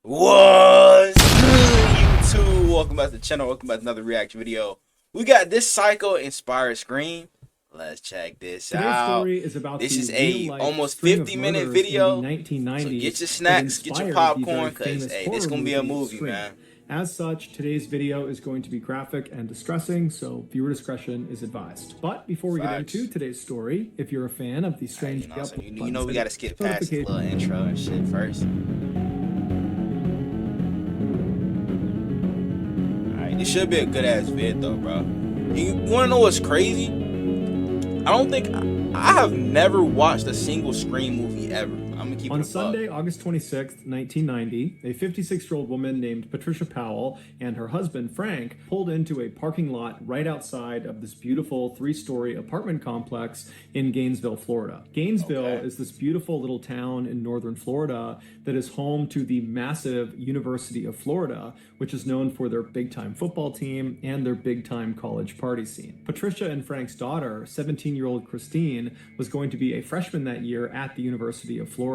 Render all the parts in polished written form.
What's good, YouTube? Welcome back to the channel. Welcome back to another reaction video. We got this Psycho-inspired Scream. Let's check this Today's out. story is about This the is a real-life almost string of 50-minute murders video. in the 1990s So get your that snacks, get your inspired the popcorn, very because famous hey, horror this gonna be a movie movie, Scream. man. As such, today's video is going to be graphic and distressing, so viewer discretion is advised. But before we get into today's story, if you're a fan of the strange, you know we gotta skip past this little intro and shit first. This should be a good ass vid though, bro. You wanna know what's crazy? I have never watched a single Scream movie ever. I'm gonna keep it on a Sunday, buck. August 26th, 1990, a 56-year-old woman named Patricia Powell and her husband, Frank, pulled into a parking lot right outside of this beautiful three-story apartment complex in Gainesville, Florida. Gainesville is this beautiful little town in northern Florida that is home to the massive University of Florida, which is known for their big-time football team and their big-time college party scene. Patricia and Frank's daughter, 17-year-old Christine, was going to be a freshman that year at the University of Florida.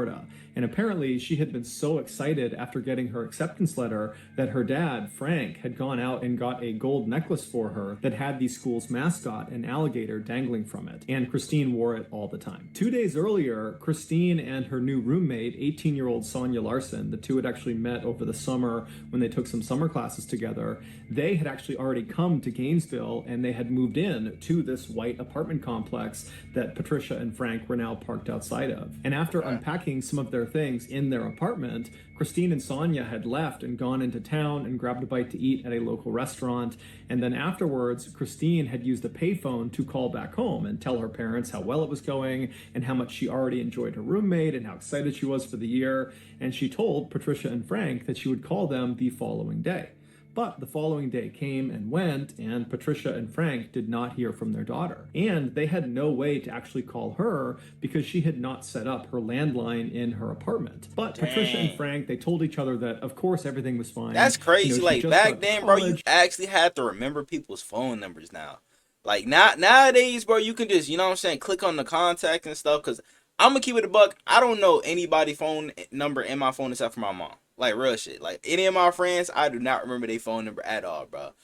And apparently she had been so excited after getting her acceptance letter that her dad, Frank, had gone out and got a gold necklace for her that had the school's mascot, an alligator, dangling from it. And Christine wore it all the time. 2 days earlier, Christine and her new roommate, 18-year-old Sonia Larson, the two had actually met over the summer when they took some summer classes together. They had actually already come to Gainesville and they had moved in to this white apartment complex that Patricia and Frank were now parked outside of. And after unpacking some of their things in their apartment, Christine and Sonia had left and gone into town and grabbed a bite to eat at a local restaurant. And then afterwards, Christine had used a payphone to call back home and tell her parents how well it was going and how much she already enjoyed her roommate and how excited she was for the year. And she told Patricia and Frank that she would call them the following day. But the following day came and went, and Patricia and Frank did not hear from their daughter. And they had no way to actually call her because she had not set up her landline in her apartment. But Patricia and Frank, they told each other that, of course, everything was fine. That's crazy. You know, like, back then, bro, you actually had to remember people's phone numbers now. Like, nowadays, bro, you can just, you know what I'm saying, click on the contact and stuff. Because I'm going to keep it a buck. I don't know anybody's phone number in my phone except for my mom. Like, real shit. Like, any of my friends, I do not remember their phone number at all, bro.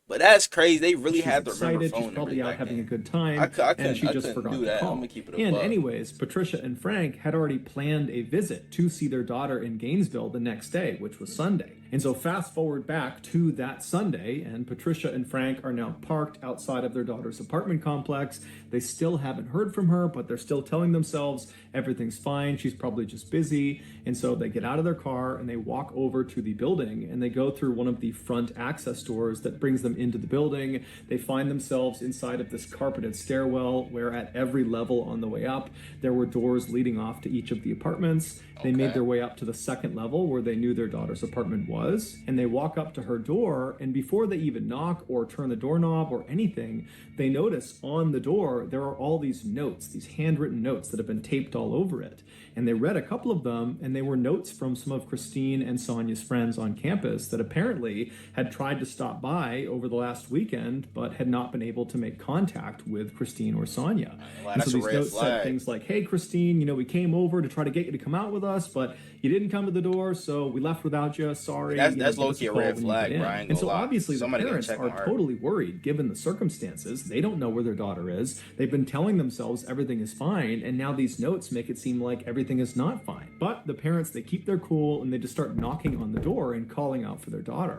But that's crazy. They really had to remember phone numbers. She's probably out having a good time, and she just forgot to call. I'm gonna keep it a and buck. anyways, Patricia and Frank had already planned a visit to see their daughter in Gainesville the next day, which was Sunday. And so fast forward back to that Sunday, and Patricia and Frank are now parked outside of their daughter's apartment complex. They still haven't heard from her, but they're still telling themselves everything's fine. She's probably just busy. And so they get out of their car and they walk over to the building and they go through one of the front access doors that brings them into the building. They find themselves inside of this carpeted stairwell where at every level on the way up, there were doors leading off to each of the apartments. They made their way up to the second level where they knew their daughter's apartment was, and they walk up to her door, and before they even knock or turn the doorknob or anything, they notice on the door there are all these notes, these handwritten notes that have been taped all over it. And they read a couple of them, and they were notes from some of Christine and Sonia's friends on campus that apparently had tried to stop by over the last weekend, but had not been able to make contact with Christine or Sonia. And so these notes said things like, "Hey, Christine, you know, we came over to try to get you to come out with us, but you didn't come to the door, so we left without you. Sorry." That's low-key a red flag, Brian. And so obviously the parents are totally worried given the circumstances. They don't know where their daughter is. They've been telling themselves everything is fine, and now these notes make it seem like everything is not fine. But the parents, they keep their cool and they just start knocking on the door and calling out for their daughter.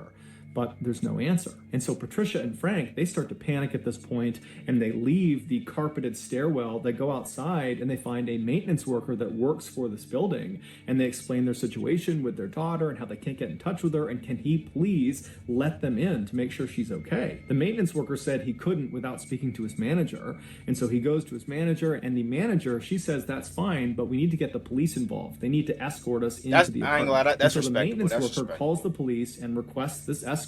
But there's no answer. And so Patricia and Frank, they start to panic at this point and they leave the carpeted stairwell. They go outside and they find a maintenance worker that works for this building. And they explain their situation with their daughter and how they can't get in touch with her. And can he please let them in to make sure she's okay? The maintenance worker said he couldn't without speaking to his manager. And so he goes to his manager, and the manager, she says, "That's fine, but we need to get the police involved. They need to escort us into the apartment." That's so the maintenance respectable. worker calls the police and requests this escort.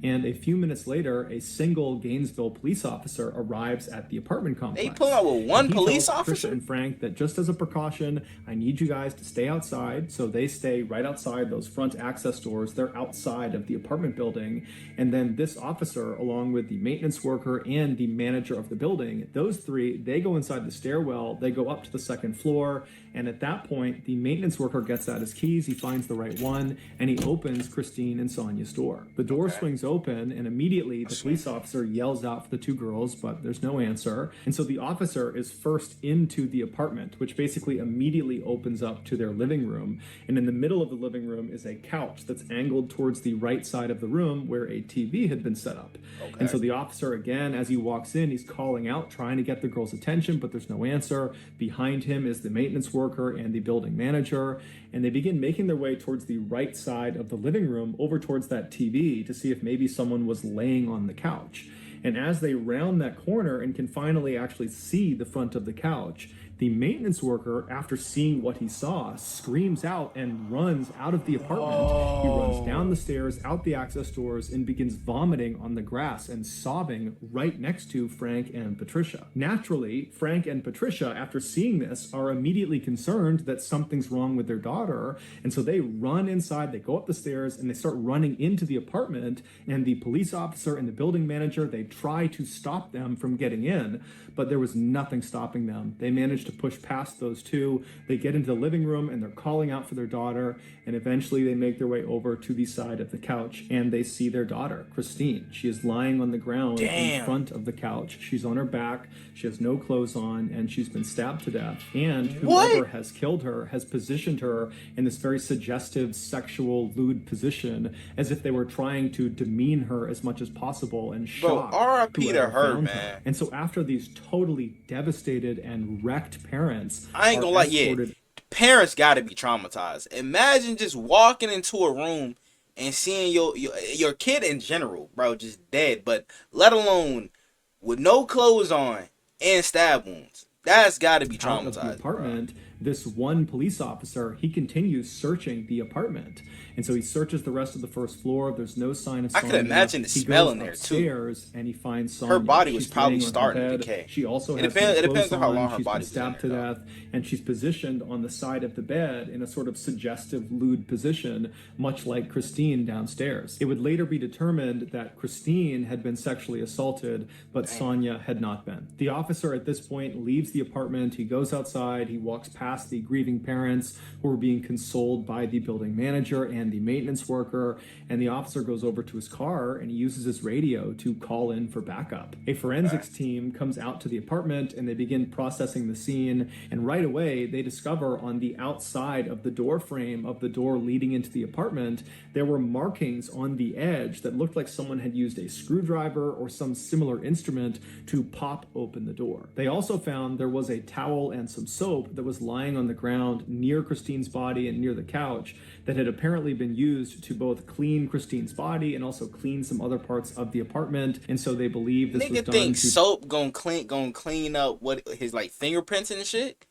And a few minutes later, a single Gainesville police officer arrives at the apartment complex. They pull out with one police officer? Patricia and Frank that just as a precaution, I need you guys to stay outside. So they stay right outside those front access doors. They're outside of the apartment building. And then this officer, along with the maintenance worker and the manager of the building, those three, they go inside the stairwell. They go up to the second floor And at that point, the maintenance worker gets out his keys, he finds the right one, and he opens Christine and Sonia's door. The door swings open, and immediately the police officer yells out for the two girls, but there's no answer. And so the officer is first into the apartment, which basically immediately opens up to their living room. And in the middle of the living room is a couch that's angled towards the right side of the room where a TV had been set up. And so the officer, again, as he walks in, he's calling out, trying to get the girl's attention, but there's no answer. Behind him is the maintenance worker and the building manager, and they begin making their way towards the right side of the living room, over towards that TV, to see if maybe someone was laying on the couch. And as they round that corner and can finally actually see the front of the couch, the maintenance worker, after seeing what he saw, screams out and runs out of the apartment. He runs down the stairs, out the access doors, and begins vomiting on the grass and sobbing right next to Frank and Patricia. Naturally, Frank and Patricia, after seeing this, are immediately concerned that something's wrong with their daughter. And so they run inside, they go up the stairs, and they start running into the apartment. And the police officer and the building manager, they try to stop them from getting in, but there was nothing stopping them. They managed to push past those two. They get into the living room and they're calling out for their daughter, and eventually they make their way over to the side of the couch and they see their daughter, Christine. She is lying on the ground in front of the couch. She's on her back, she has no clothes on, and she's been stabbed to death. And whoever has killed her has positioned her in this very suggestive, sexual, lewd position, as if they were trying to demean her as much as possible and shock R.I.P. to her, man. her. And so after these totally devastated and wrecked parents, I ain't gonna lie, parents gotta be traumatized. Imagine just walking into a room and seeing your kid in general, bro, just dead, but let alone with no clothes on and stab wounds. That's gotta be traumatized. Out of the apartment, this one police officer, he continues searching the apartment. And so he searches the rest of the first floor. There's no sign of Sonia. I could imagine the smell in there too. And he finds Sonia. Her body was probably starting to decay. She also has it depends on how long her body was stabbed to death, and she's positioned on the side of the bed in a sort of suggestive, lewd position, much like Christine downstairs. It would later be determined that Christine had been sexually assaulted, but Sonia had not been. The officer at this point leaves the apartment. He goes outside. He walks past the grieving parents who are being consoled by the building manager and the maintenance worker, and the officer goes over to his car and he uses his radio to call in for backup. A forensics team comes out to the apartment and they begin processing the scene, and right away they discover on the outside of the door frame of the door leading into the apartment there were markings on the edge that looked like someone had used a screwdriver or some similar instrument to pop open the door. They also found there was a towel and some soap that was lying on the ground near Christine's body and near the couch that had apparently been used to both clean Christine's body and also clean some other parts of the apartment. And so they believe this was done think soap gonna clean up what his like fingerprints and shit.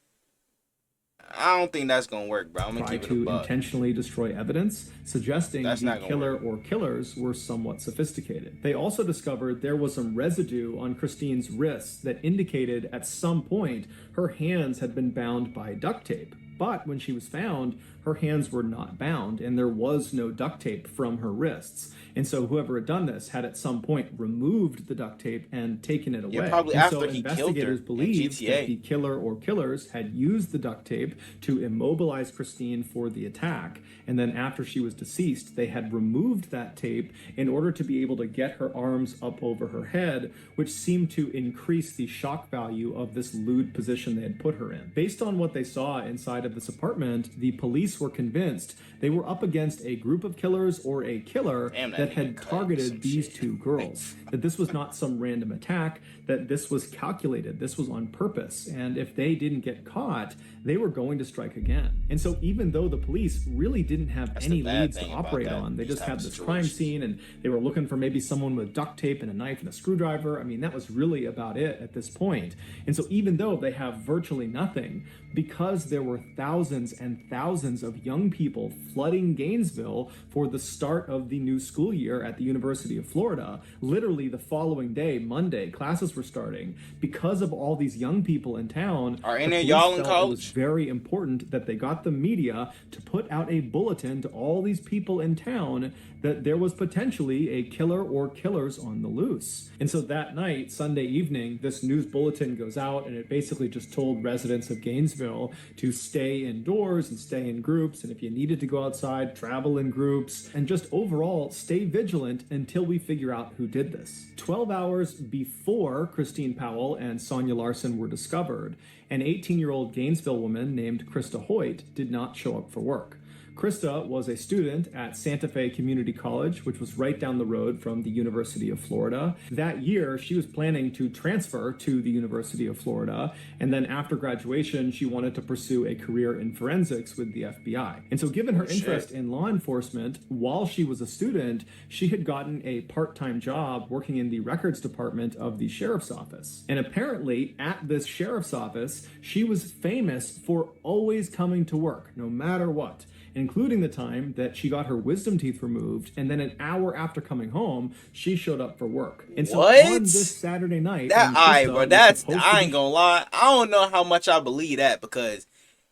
I don't think that's gonna work, bro. I'm gonna keep it a buck. Intentionally destroy evidence, suggesting the killer or killers were somewhat sophisticated. They also discovered there was some residue on Christine's wrists that indicated at some point her hands had been bound by duct tape. But when she was found, her hands were not bound, and there was no duct tape from her wrists. And so whoever had done this had at some point removed the duct tape and taken it away. Yeah, probably and after so he investigators killed her believe in GTA. that the killer or killers had used the duct tape to immobilize Christine for the attack. And then after she was deceased, they had removed that tape in order to be able to get her arms up over her head, which seemed to increase the shock value of this lewd position they had put her in. Based on what they saw inside of this apartment, the police were convinced they were up against a group of killers or a killer that had targeted these two girls. That this was not some random attack, that this was calculated, this was on purpose, and if they didn't get caught, they were going to strike again. And so even though the police really didn't have any leads to operate on, they just had this crime scene and they were looking for maybe someone with duct tape and a knife and a screwdriver. I mean, that was really about it at this point. And so even though they have virtually nothing, because there were thousands and thousands of young people flooding Gainesville for the start of the new school year at the University of Florida. Literally the following day, Monday, classes were starting. Because of all these young people in town, Are any the of y'all police in felt it was college? very important that they got the media to put out a bulletin to all these people in town that there was potentially a killer or killers on the loose. And so that night, Sunday evening, this news bulletin goes out, and it basically just told residents of Gainesville to stay indoors and stay in groups, and if you needed to go outside, travel in groups, and just overall stay vigilant until we figure out who did this. 12 hours before Christine Powell and Sonia Larson were discovered, an 18-year-old Gainesville woman named Krista Hoyt did not show up for work. Krista was a student at Santa Fe Community College, which was right down the road from the University of Florida. That year, she was planning to transfer to the University of Florida, and then after graduation, she wanted to pursue a career in forensics with the FBI. And so given her interest in law enforcement, while she was a student, she had gotten a part-time job working in the records department of the sheriff's office. And apparently, at this sheriff's office, she was famous for always coming to work, no matter what, including the time that she got her wisdom teeth removed, and then an hour after coming home, she showed up for work. And so on this Saturday night, I ain't gonna lie, I don't know how much I believe that, because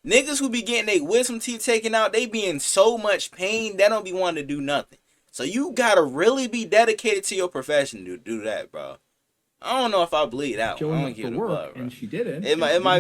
niggas who be getting their wisdom teeth taken out, they be in so much pain, they don't be wanting to do nothing. So you gotta really be dedicated to your profession to do that, bro. I don't know if I believe that one. I don't give a fuck, and she didn't. It might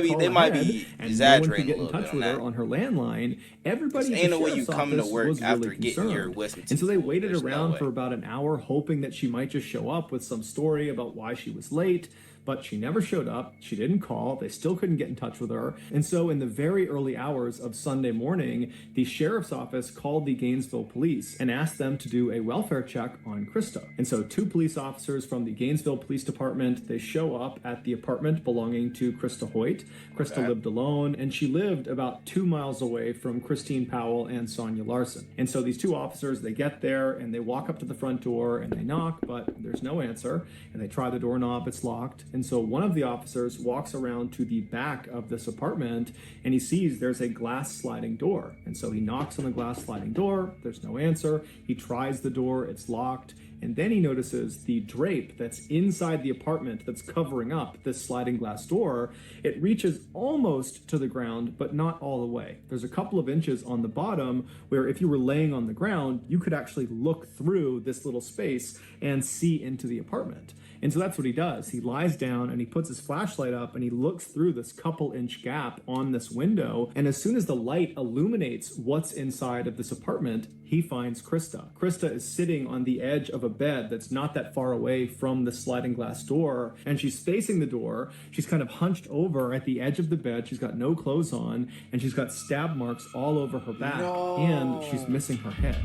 be exaggerating a little bit on that. On her landline, everybody ain't no way you come to work after getting your wisdom teeth. And so they waited around for about an hour, hoping that she might just show up with some story about why she was late. But she never showed up. She didn't call. They still couldn't get in touch with her. And so in the very early hours of Sunday morning, the sheriff's office called the Gainesville police and asked them to do a welfare check on Krista. And so 2 police officers from the Gainesville Police Department, they show up at the apartment belonging to Krista Hoyt. Krista lived alone, and she lived about 2 miles away from Christine Powell and Sonia Larson. And so these 2 officers, they get there and they walk up to the front door and they knock, but there's no answer. And they try the doorknob, it's locked. And so one of the officers walks around to the back of this apartment and he sees there's a glass sliding door. And so he knocks on the glass sliding door. There's no answer. He tries the door. It's locked. And then he notices the drape that's inside the apartment that's covering up this sliding glass door. It reaches almost to the ground, but not all the way. There's a couple of inches on the bottom where if you were laying on the ground, you could actually look through this little space and see into the apartment. And so that's what he does. He lies down and he puts his flashlight up and he looks through this couple-inch gap on this window. And as soon as the light illuminates what's inside of this apartment, he finds Krista. Krista is sitting on the edge of a bed that's not that far away from the sliding glass door, and she's facing the door. She's kind of hunched over at the edge of the bed. She's got no clothes on, and she's got stab marks all over her back, and she's missing her head.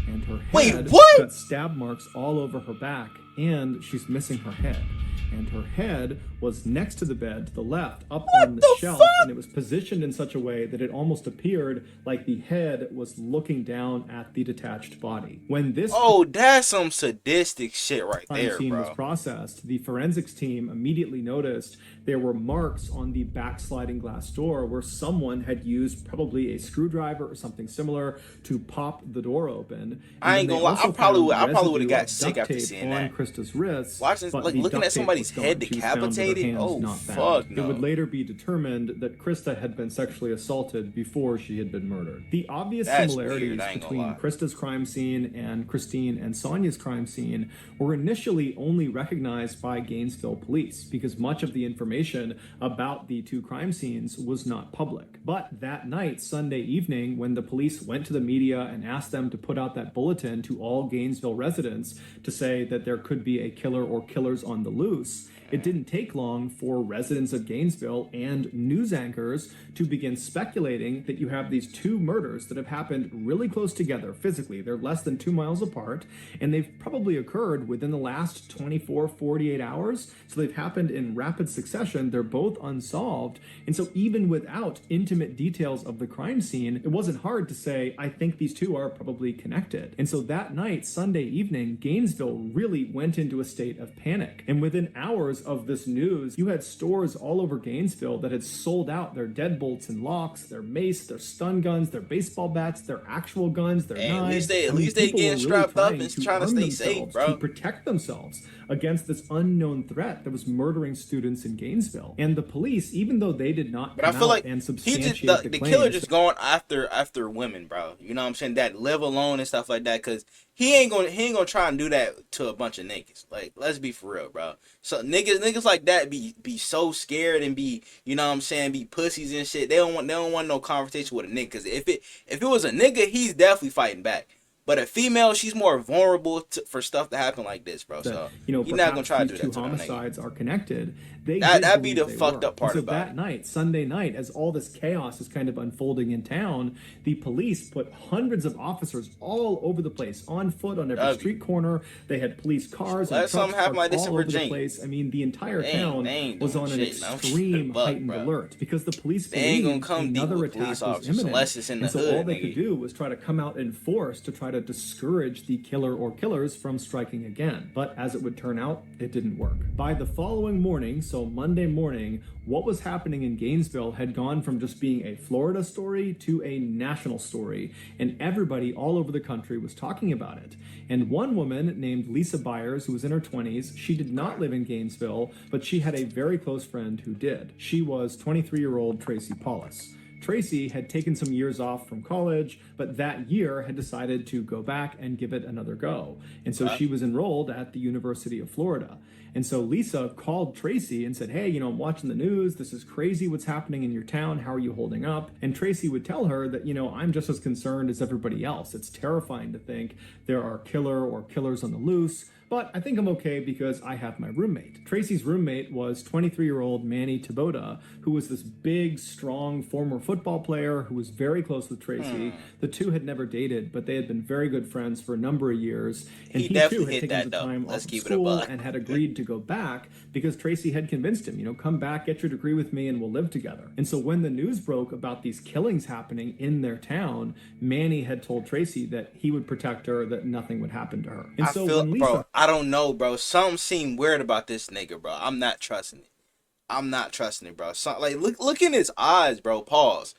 And her head got stab marks all over her back, and she's missing her head. And her head was next to the bed to the left, up on the shelf, and it was positioned in such a way that it almost appeared like the head was looking down at the detached body. When this that's some sadistic shit right there, scene bro. was processed, the forensics team immediately noticed there were marks on the backsliding glass door where someone had used probably a screwdriver or something similar to pop the door open. I ain't gonna lie, I probably would have got sick after seeing that. Krista's wrists, looking at somebody's head decapitated. Oh fuck no. It would later be determined that Krista had been sexually assaulted before she had been murdered. The obvious similarities between Krista's crime scene and Christine and Sonia's crime scene were initially only recognized by Gainesville police because much of the information about the 2 crime scenes was not public. But that night, Sunday evening, when the police went to the media and asked them to put out that bulletin to all Gainesville residents to say that there could be a killer or killers on the loose, it didn't take long for residents of Gainesville and news anchors to begin speculating that you have these 2 murders that have happened really close together physically. They're less than 2 miles apart, and they've probably occurred within the last 24, 48 hours. So they've happened in rapid succession. They're both unsolved. And so even without intimate details of the crime scene, it wasn't hard to say, I think these 2 are probably connected. And so that night, Sunday evening, Gainesville really went into a state of panic. And within hours of this news, you had stores all over Gainesville that had sold out their deadbolts and locks, their mace, their stun guns, their baseball bats, their actual guns, their knives. At least they getting strapped up and trying to stay safe, bro. To protect themselves against this unknown threat that was murdering students in Gainesville. And the police, even though they did not come out and substantiate the killer just going after women, bro. You know what I'm saying? That live alone and stuff like that, because he ain't gonna try and do that to a bunch of niggas. Like, let's be for real, bro. So niggas like that be so scared and be, you know what I'm saying, be pussies and shit. They don't want no conversation with a nigga, because if it was a nigga, he's definitely fighting back. But a female, she's more vulnerable for stuff to happen like this, bro. So you're not gonna try to do that. Two homicides are connected. That'd be the fucked up part about it. So that night, Sunday night, as all this chaos is kind of unfolding in town, the police put hundreds of officers all over the place, on foot, on every street corner. They had police cars and trucks parked all over the place. I mean, the entire town was on an extreme heightened alert, because the police believed another attack was imminent. And so all they could do was try to come out in force to try to discourage the killer or killers from striking again. But as it would turn out, it didn't work. By the following morning, so Monday morning, what was happening in Gainesville had gone from just being a Florida story to a national story, and everybody all over the country was talking about it. And one woman named Lisa Byers, who was in her 20s, she did not live in Gainesville, but she had a very close friend who did. She was 23-year-old Tracy Paulus. Tracy had taken some years off from college, but that year had decided to go back and give it another go. And so she was enrolled at the University of Florida. And so Lisa called Tracy and said, hey, I'm watching the news. This is crazy what's happening in your town. How are you holding up? And Tracy would tell her that, I'm just as concerned as everybody else. It's terrifying to think there are killer or killers on the loose. But I think I'm okay because I have my roommate. Tracy's roommate was 23-year-old Manny Taboda, who was this big, strong former football player who was very close with Tracy. The two had never dated, but they had been very good friends for a number of years. And he too had taken some time off school and had agreed to go back because Tracy had convinced him, come back, get your degree with me, and we'll live together. And so when the news broke about these killings happening in their town, Manny had told Tracy that he would protect her, that nothing would happen to her. And when Lisa... I don't know, bro. Something seemed weird about this nigga, bro. I'm not trusting it, bro. Look in his eyes, bro. Pause.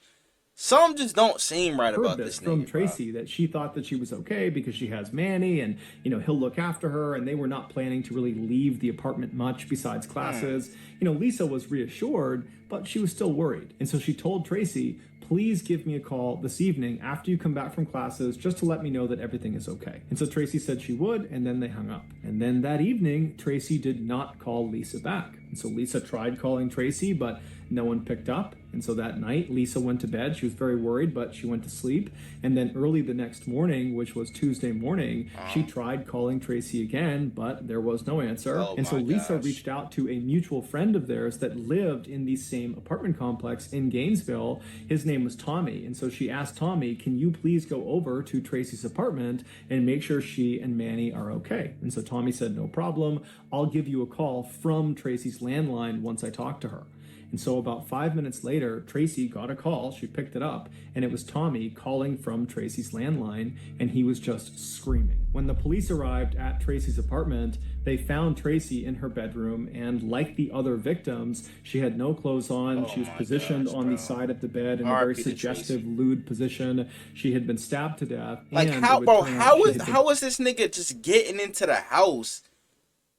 Some just don't seem right about this nigga, from Tracy, that she thought that she was okay because she has Manny and, he'll look after her, and they were not planning to really leave the apartment much besides classes. Lisa was reassured, but she was still worried. And so she told Tracy, please give me a call this evening after you come back from classes just to let me know that everything is okay. And so Tracy said she would, and then they hung up. And then that evening, Tracy did not call Lisa back. And so Lisa tried calling Tracy, but no one picked up. And so that night, Lisa went to bed. She was very worried, but she went to sleep. And then early the next morning, which was Tuesday morning, she tried calling Tracy again, but there was no answer. And so Lisa reached out to a mutual friend of theirs that lived in the same apartment complex in Gainesville. His name was Tommy. And so she asked Tommy, can you please go over to Tracy's apartment and make sure she and Manny are okay? And so Tommy said, no problem. I'll give you a call from Tracy's landline once I talk to her. And so about 5 minutes later, Tracy got a call. She picked it up, and it was Tommy calling from Tracy's landline, and he was just screaming. When the police arrived at Tracy's apartment, they found Tracy in her bedroom, and like the other victims, she had no clothes on. She was positioned on the side of the bed in a very suggestive, lewd position. She had been stabbed to death. Like, how is this nigga just getting into the house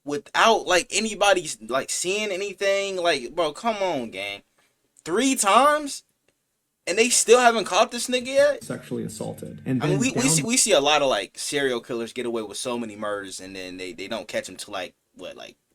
without anybody seeing anything? Like, bro, come on, gang. 3 times and they still haven't caught this nigga yet? Sexually assaulted. And I mean, we see a lot of serial killers get away with so many murders, and then they don't catch them till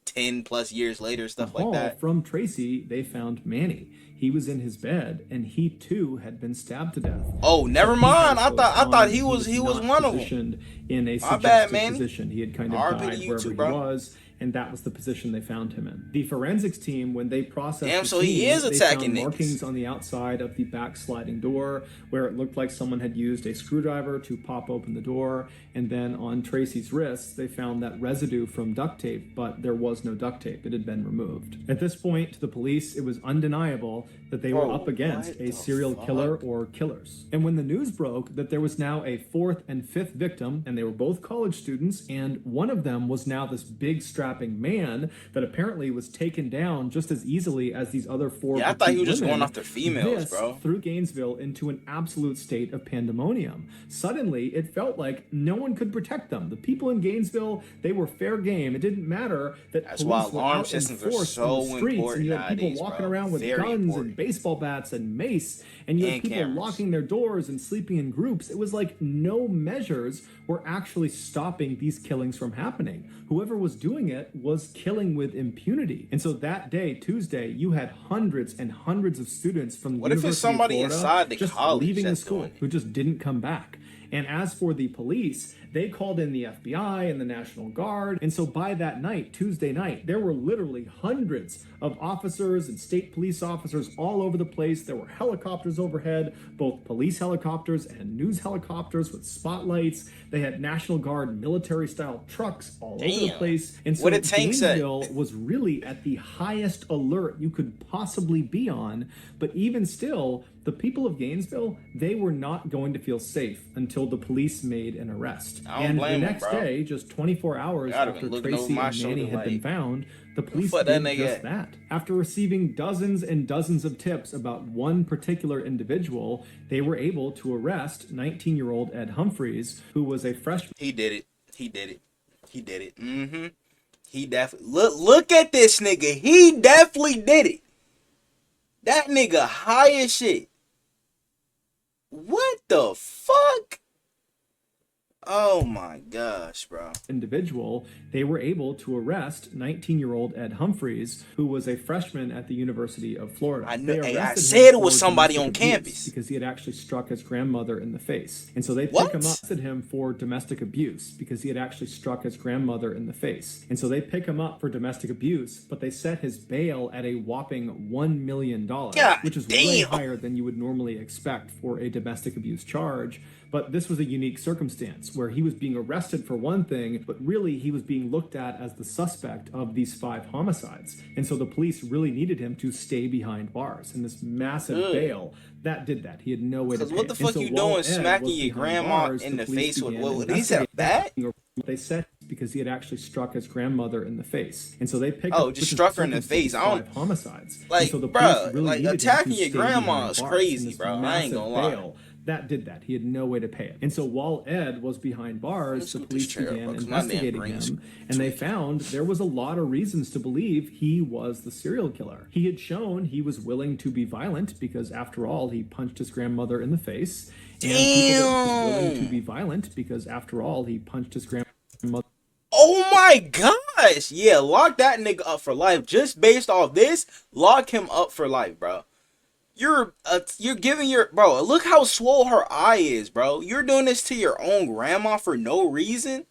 10 plus years later, stuff like that. From Tracy, they found Manny. He was in his bed, and he too had been stabbed to death. Oh, never mind. I thought he was one of them. In a suggestive position, he had kind of died wherever he was, and that was the position they found him in. The forensics team, when they processed he is attacking they found markings on the outside of the back sliding door where it looked like someone had used a screwdriver to pop open the door, and then on Tracy's wrists, they found that residue from duct tape, but there was no duct tape. It had been removed. At this point, to the police, it was undeniable that they were up against a serial killer or killers. And when the news broke that there was now a 4th and 5th victim, and they were both college students, and one of them was now this big strap strapping man that apparently was taken down just as easily as these other four. Yeah, I thought he was just women. going after females, This bro. threw Gainesville into an absolute state of pandemonium. Suddenly, it felt like no one could protect them. The people in Gainesville, they were fair game. It didn't matter that That's police why were alarm out in systems are force so in the streets, important and you had people nowadays, walking bro. around with Very guns important. and baseball bats and mace, and you had And people cameras. locking their doors and sleeping in groups. It was like no measures were actually stopping these killings from happening. Whoever was doing it was killing with impunity. And so that day, Tuesday, you had hundreds and hundreds of students from the What if University it's somebody of Florida inside the just college leaving the that's school doing it? who just didn't come back. And as for the police, they called in the FBI and the National Guard. And so by that night, Tuesday night, there were literally hundreds of officers and state police officers all over the place. There were helicopters overhead, both police helicopters and news helicopters with spotlights. They had National Guard military-style trucks all over the Damn. place. And so What a tank set. Gainesville was really at the highest alert you could possibly be on. But even still, the people of Gainesville, they were not going to feel safe until the police made an arrest. I don't And the blame 'em, next bro. day, just 24 hours I'd have after been looking over Tracy my and shoulder Manny had been like, found, the police fuck that did nigga just at? that. After receiving dozens and dozens of tips about one particular individual, they were able to arrest 19-year-old Ed Humphreys, who was a freshman. He did it. He did it. He did it. Mm-hmm. He definitely look at this nigga. He definitely did it. That nigga high as shit. What the fuck? Oh my gosh, bro. Individual, they were able to arrest 19-year-old Ed Humphreys, who was a freshman at the University of Florida. I knew- They hey, I arrested said him it was for somebody domestic on abuse campus. because he had actually struck his grandmother in the face. And so they What? arrested him for domestic abuse because he had actually struck his grandmother in the face. And so they pick him up for domestic abuse, but they set his bail at a whopping $1 million, God which is way damn. higher than you would normally expect for a domestic abuse charge. But this was a unique circumstance where he was being arrested for one thing, but really he was being looked at as the suspect of these 5 homicides. And so the police really needed him to stay behind bars. And this massive bail, that did that. He had no way to Because pay what the it. And fuck so you while doing Ed smacking was your behind grandma bars, in the police face with began what? He said a bat? They said because he had actually struck his grandmother in the face, and so they picked Oh, up just which is struck her in the circumstance face. I don't- 5 homicides. And Like, so the bruh, police really like, needed him to attacking your stay grandma behind is bars. crazy, And this bro. I ain't massive gonna lie. bail, that did that. He had no way to pay it. And so while Ed was behind bars, Let's the scoot this police chair up, began bro, 'cause my damn investigating brain's him, and they found there was a lot of reasons to believe he was the serial killer. He had shown he was willing to be violent because, after all, he punched his grandmother in the face. And people that was willing to Damn. be violent because, after all, he punched his grandmother. Oh my gosh. Yeah, lock that nigga up for life. Just based off this, lock him up for life, bro. You're giving your bro, look how swole her eye is, bro. You're doing this to your own grandma for no reason?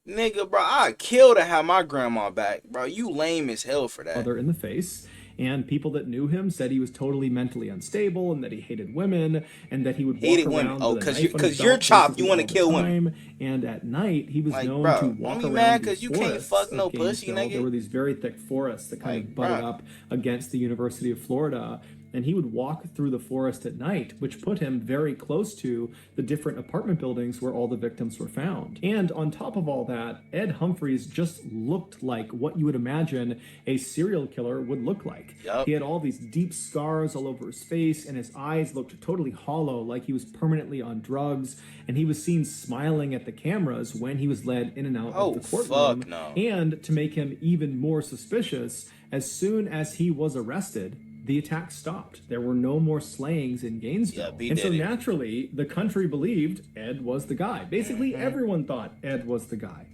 Nigga, bro, I'd kill to have my grandma back, bro. You lame as hell for that. Mother in the face. And people that knew him said he was totally mentally unstable and that he hated women and that he would walk Hated around women. Oh, with a 'cause knife you- on 'cause his you're belt chopped, you basically wanna all the kill women. time. And at night, he was Like, known bro, to don't walk be around mad the 'cause you can't forests fuck of no pussy, Gainesville. nigga. There were these very thick forests that kind Like, of butted bro. up against the University of Florida. And he would walk through the forest at night, which put him very close to the different apartment buildings where all the victims were found. And on top of all that, Ed Humphreys just looked like what you would imagine a serial killer would look like. Yup. He had all these deep scars all over his face, and his eyes looked totally hollow, like he was permanently on drugs. And he was seen smiling at the cameras when he was led in and out Oh, of the courtroom. fuck no. And to make him even more suspicious, as soon as he was arrested, the attack stopped. There were no more slayings in Gainesville. Yep, he and so did it. naturally, the country believed Ed was the guy. Basically, Mm-hmm. everyone thought Ed was the guy.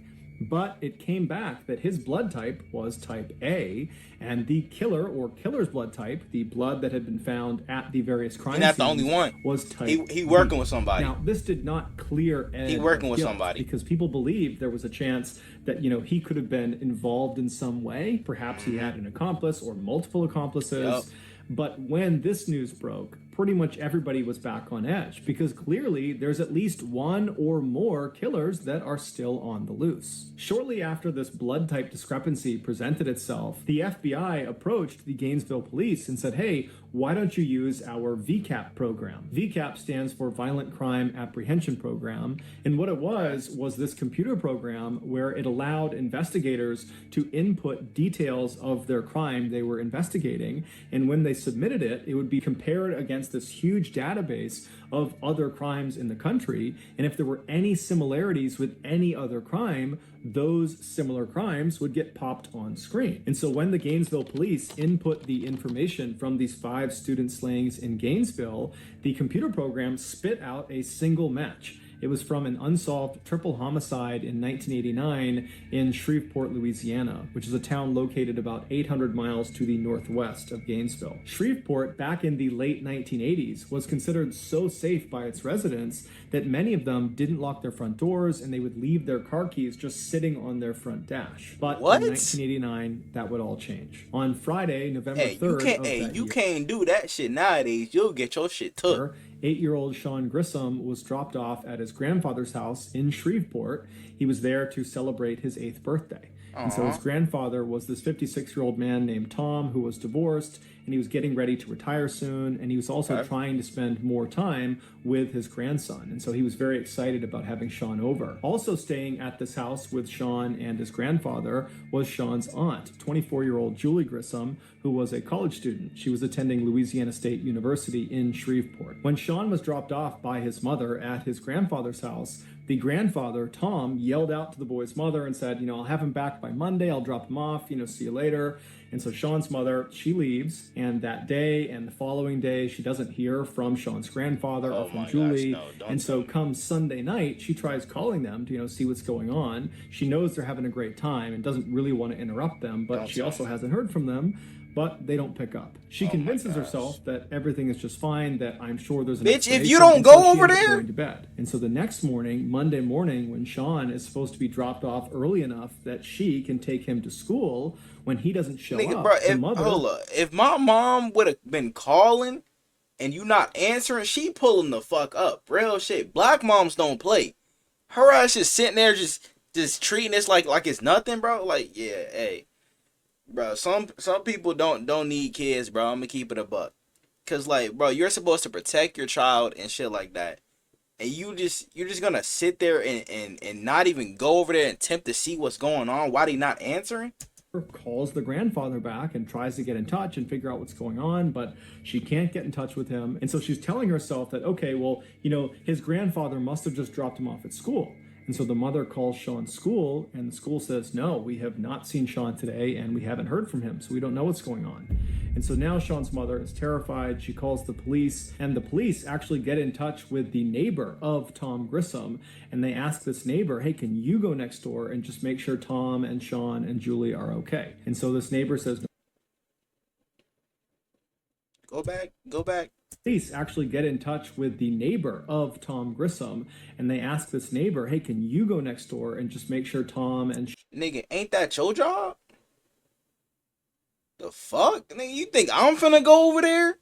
But it came back that his blood type was type A, and the killer or killer's blood type, the blood that had been found at the various crime He's not the scenes, only one. was type He B. working with somebody. Now, this did not clear Ed He working of with guilt somebody. because people believed there was a chance that, he could have been involved in some way. Perhaps he had an accomplice or multiple accomplices. Yup. But when this news broke, pretty much everybody was back on edge because clearly there's at least one or more killers that are still on the loose. Shortly after this blood type discrepancy presented itself, the FBI approached the Gainesville police and said, hey, why don't you use our VCAP program? VCAP stands for Violent Crime Apprehension Program, and what it was this computer program where it allowed investigators to input details of their crime they were investigating, and when they submitted it, it would be compared against this huge database of other crimes in the country, and if there were any similarities with any other crime, those similar crimes would get popped on screen. And so when the Gainesville police input the information from these 5 student slayings in Gainesville, the computer program spit out a single match. It was from an unsolved triple homicide in 1989 in Shreveport, Louisiana, which is a town located about 800 miles to the northwest of Gainesville. Shreveport, back in the late 1980s, was considered so safe by its residents that many of them didn't lock their front doors and they would leave their car keys just sitting on their front dash. But in 1989, that would all change. On Friday, November 3rd, you can't do that shit nowadays. You'll get your shit took. 8-year-old Sean Grissom was dropped off at his grandfather's house in Shreveport. He was there to celebrate his 8th birthday. And so his grandfather was this 56-year-old man named Tom who was divorced, and he was getting ready to retire soon, and he was also trying to spend more time with his grandson. And so he was very excited about having Sean over. Also staying at this house with Sean and his grandfather was Sean's aunt, 24-year-old Julie Grissom, who was a college student. She was attending Louisiana State University in Shreveport. When Sean was dropped off by his mother at his grandfather's house, the grandfather, Tom, yelled out to the boy's mother and said, I'll have him back by Monday. I'll drop him off, see you later. And so Sean's mother, she leaves, and that day and the following day, she doesn't hear from Sean's grandfather or from Julie. And so come Sunday night, she tries calling them to, see what's going on. She knows they're having a great time and doesn't really want to interrupt them, but she also hasn't heard from them. But they don't pick up. She convinces herself that everything is just fine, that I'm sure there's an explanation. Bitch, if you don't go over there, going to bed. And so the next morning, Monday morning, when Sean is supposed to be dropped off early enough that she can take him to school, when he doesn't show up, bro, if my mom would have been calling and you not answering, she pulling the fuck up. Real shit. Black moms don't play. Her ass just sitting there just treating this like it's nothing, bro. Like, yeah, hey. Bro, some people don't need kids, bro. I'm gonna keep it a buck. Cause like, bro, you're supposed to protect your child and shit like that. And you're just gonna sit there and not even go over there and attempt to see what's going on. Why they not answering? Calls the grandfather back and tries to get in touch and figure out what's going on, but she can't get in touch with him. And so she's telling herself that, okay, well, his grandfather must have just dropped him off at school. And so the mother calls Sean's school, and the school says, no, we have not seen Sean today, and we haven't heard from him, so we don't know what's going on. And so now Sean's mother is terrified. She calls the police, and the police actually get in touch with the neighbor of Tom Grissom, and they ask this neighbor, hey, can you go next door and just make sure Tom and Sean and Julie are okay? And so this neighbor says, Go back. Police actually get in touch with the neighbor of Tom Grissom, and they ask this neighbor, hey, can you go next door and just make sure Tom and... Nigga, ain't that your job? The fuck? Nigga, you think I'm finna go over there?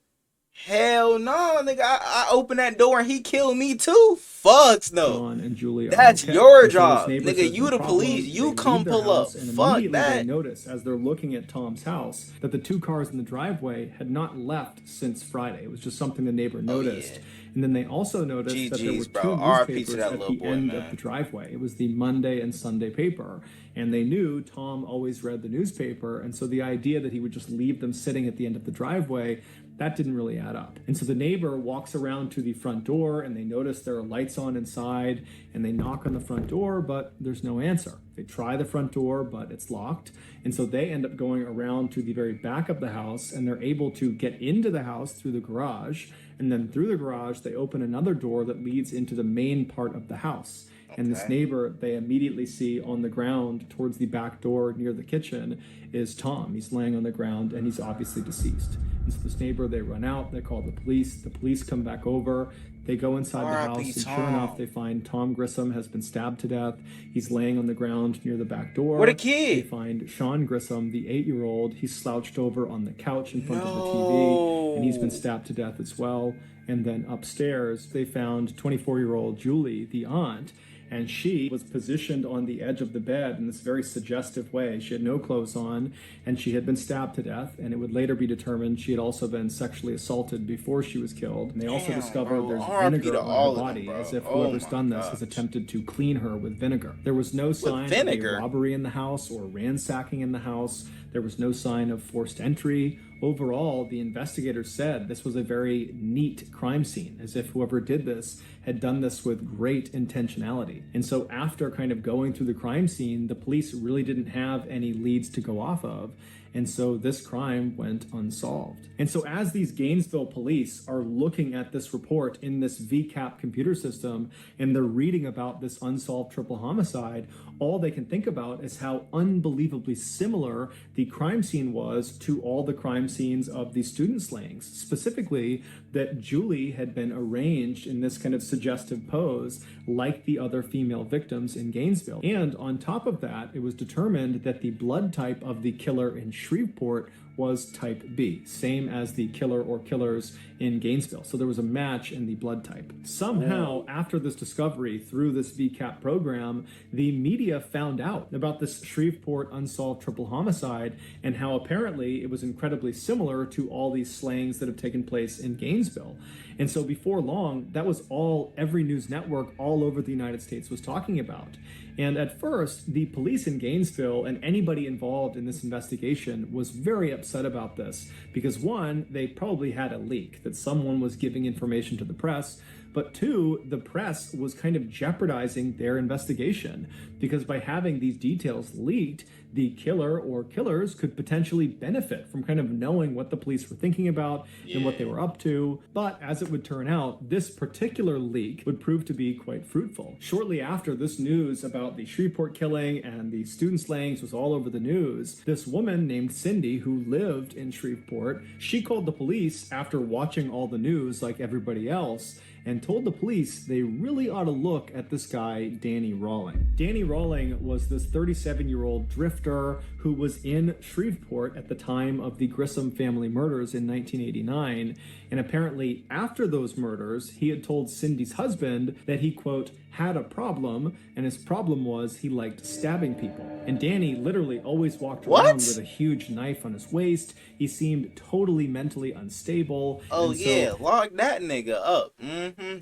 Hell no, nigga. I opened that door and he killed me too. Fucks no. John and Julie That's okay. your job. Nigga, says, you the police. You come pull up. Fuck that. They notice as they're looking at Tom's house that the 2 cars in the driveway had not left since Friday. It was just something the neighbor noticed. Yeah. And then they also noticed that there were 2 newspapers at the end of the driveway. It was the Monday and Sunday paper. And they knew Tom always read the newspaper. And so the idea that he would just leave them sitting at the end of the driveway, that didn't really add up. And so the neighbor walks around to the front door and they notice there are lights on inside, and they knock on the front door, but there's no answer. They try the front door, but it's locked. And so they end up going around to the very back of the house, and they're able to get into the house through the garage. And then through the garage, they open another door that leads into the main part of the house. And this neighbor, they immediately see on the ground towards the back door near the kitchen is Tom. He's laying on the ground and he's obviously deceased. And so this neighbor, they run out, they call the police come back over. They go inside the R.I.P. house, and sure enough, they find Tom Grissom has been stabbed to death. He's laying on the ground near the back door. What a They kid! find Sean Grissom, the 8-year-old. He's slouched over on the couch in front of the TV, and he's been stabbed to death as well. And then upstairs, they found 24-year-old Julie, the aunt, and she was positioned on the edge of the bed in this very suggestive way. She had no clothes on, and she had been stabbed to death, and it would later be determined she had also been sexually assaulted before she was killed. And they also discovered there's vinegar on her body, as if whoever's done this has attempted to clean her with vinegar. There was no sign of a robbery in the house or ransacking in the house. There was no sign of forced entry. Overall, the investigators said this was a very neat crime scene, as if whoever did this had done this with great intentionality. And so after kind of going through the crime scene, the police really didn't have any leads to go off of. And so this crime went unsolved. And so as these Gainesville police are looking at this report in this VCAP computer system, and they're reading about this unsolved triple homicide, all they can think about is how unbelievably similar the crime scene was to all the crime scenes of the student slayings. Specifically, that Julie had been arranged in this kind of suggestive pose like the other female victims in Gainesville. And on top of that, it was determined that the blood type of the killer in Shreveport was type B, same as the killer or killers in Gainesville. So there was a match in the blood type. Somehow, after this discovery through this VCAP program, the media found out about this Shreveport unsolved triple homicide and how apparently it was incredibly similar to all these slayings that have taken place in Gainesville. And so before long, that was all every news network all over the United States was talking about. And at first, the police in Gainesville and anybody involved in this investigation was very upset about this because one, they probably had a leak that someone was giving information to the press, but two, the press was kind of jeopardizing their investigation because by having these details leaked, the killer or killers could potentially benefit from kind of knowing what the police were thinking about and what they were up to. But as it would turn out, this particular leak would prove to be quite fruitful. Shortly after this news about the Shreveport killing and the student slayings was all over the news, this woman named Cindy, who lived in Shreveport, she called the police after watching all the news like everybody else and told the police they really ought to look at this guy, Danny Rawling. Danny Rawling was this 37-year-old drifter who was in Shreveport at the time of the Grissom family murders in 1989. And apparently after those murders, he had told Cindy's husband that he, quote, had a problem, and his problem was he liked stabbing people. And Danny literally always walked around with a huge knife on his waist. He seemed totally mentally unstable. Oh, yeah, lock that nigga up.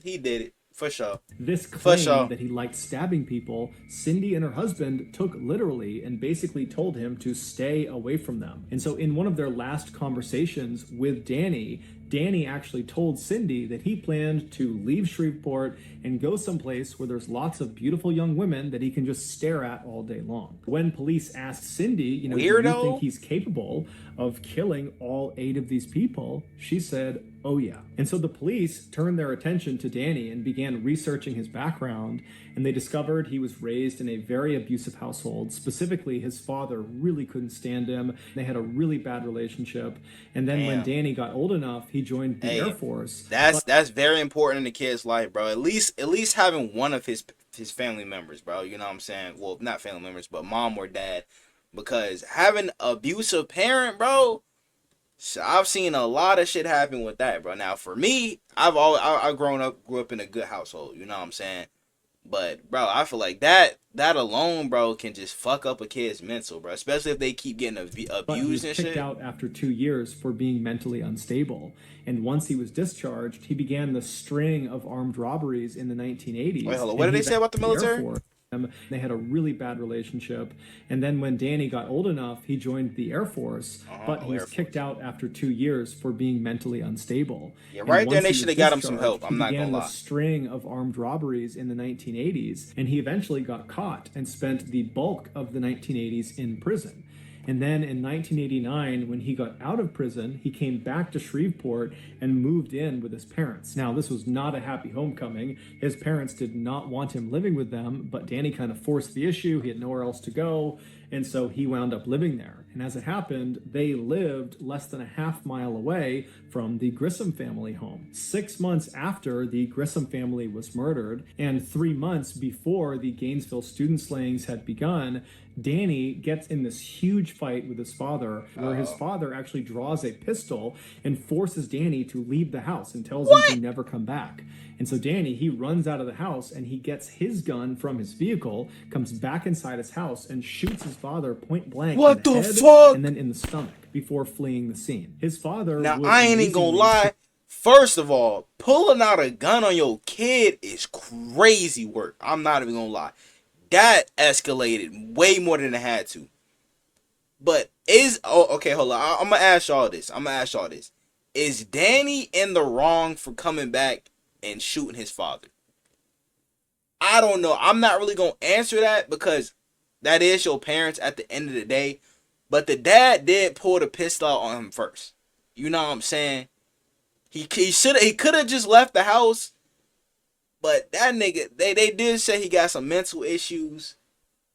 He did it. For sure. This claim that he liked stabbing people, Cindy and her husband took literally and basically told him to stay away from them. And so in one of their last conversations with Danny, Danny actually told Cindy that he planned to leave Shreveport and go someplace where there's lots of beautiful young women that he can just stare at all day long. When police asked Cindy, do you think he's capable of killing all 8 of these people? She said, oh yeah. And so the police turned their attention to Danny and began researching his background, and they discovered he was raised in a very abusive household. Specifically, his father really couldn't stand him. They had a really bad relationship. And then when Danny got old enough, he joined the Air Force. That's very important in the kid's life, bro. At least having one of his family members, bro. You know what I'm saying? Well, not family members, but mom or dad. Because having an abusive parent, bro, I've seen a lot of shit happen with that, bro. Now, for me, I grew up in a good household. You know what I'm saying? But, bro, I feel like that alone, bro, can just fuck up a kid's mental, bro. Especially if they keep getting abused and shit. But he was kicked out after 2 years for being mentally unstable. And once he was discharged, he began the string of armed robberies in the 1980s. Wait, hold on. What did they say about the military? They had a really bad relationship. And then when Danny got old enough, he joined the Air Force, but he was kicked out after 2 years for being mentally unstable. Yeah, right there, they should have got him some help. I'm not gonna lie. He began a string of armed robberies in the 1980s, and he eventually got caught and spent the bulk of the 1980s in prison. And then in 1989, when he got out of prison, he came back to Shreveport and moved in with his parents. Now, this was not a happy homecoming. His parents did not want him living with them, but Danny kind of forced the issue. He had nowhere else to go, and so he wound up living there. And as it happened, they lived less than a half-mile away from the Grissom family home. 6 months after the Grissom family was murdered, and 3 months before the Gainesville student slayings had begun, Danny gets in this huge fight with his father, where his father actually draws a pistol and forces Danny to leave the house and tells him to never come back. And so Danny, he runs out of the house and he gets his gun from his vehicle, comes back inside his house and shoots his father point blank What in the the head fuck? and then in the stomach before fleeing the scene. His father Now, would I ain't even gonna amazingly- lie. First of all, pulling out a gun on your kid is crazy work. I'm not even gonna lie. That escalated way more than it had to. But okay, hold on. I'm gonna ask y'all this. Is Danny in the wrong for coming back and shooting his father? I don't know. I'm not really gonna answer that because that is your parents at the end of the day. But the dad did pull the pistol out on him first. You know what I'm saying? He could have just left the house. But that nigga, they did say he got some mental issues.